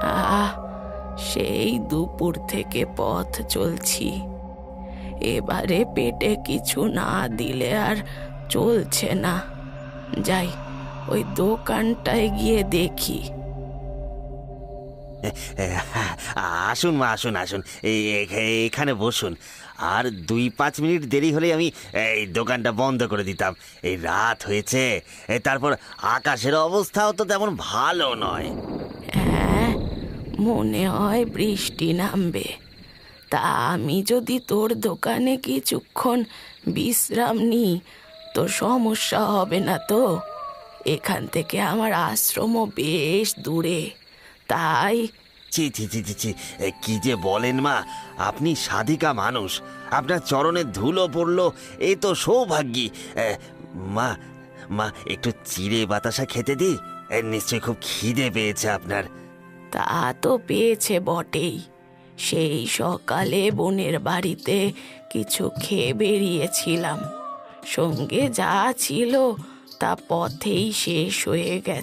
আহ, সেই দুপুর থেকে পথ চলছি, এবারে পেটে কিছু না দিলে আর চলছে না। যাই, ওই দোকানটায় গিয়ে দেখি। হ্যাঁ, আসুন মা, আসুন আসুন, এখানে বসুন। আর 2-5 মিনিট দেরি হলে আমি এই দোকানটা বন্ধ করে দিতাম। এই রাত হয়েছে, তারপর আকাশের অবস্থাও তো তেমন ভালো নয়। হ্যাঁ, মনে হয় বৃষ্টি নামবে। তা আমি যদি তোর দোকানে কিছুক্ষণ বিশ্রাম নিই, তোর সমস্যা হবে না তো? এখান থেকে আমার আশ্রমও বেশ দূরে, তাই। ছি ছি ছি ছি ছি, কি যে বলেন মা! আপনি সাধিকা মানুষ, আপনার চরণে ধুলো পড়লো, এ তো সৌভাগ্যী। মা, মা একটু চিড়ে বাতাসা খেতে দিই। নিশ্চয়ই খুব খিদে পেয়েছে আপনার। তা তো পেয়েছে বটেই। সেই সকালে বোনের বাড়িতে কিছু খেয়ে বেরিয়েছিলাম, সঙ্গে যা ছিল তা পথেই শেষ হয়ে গেছে।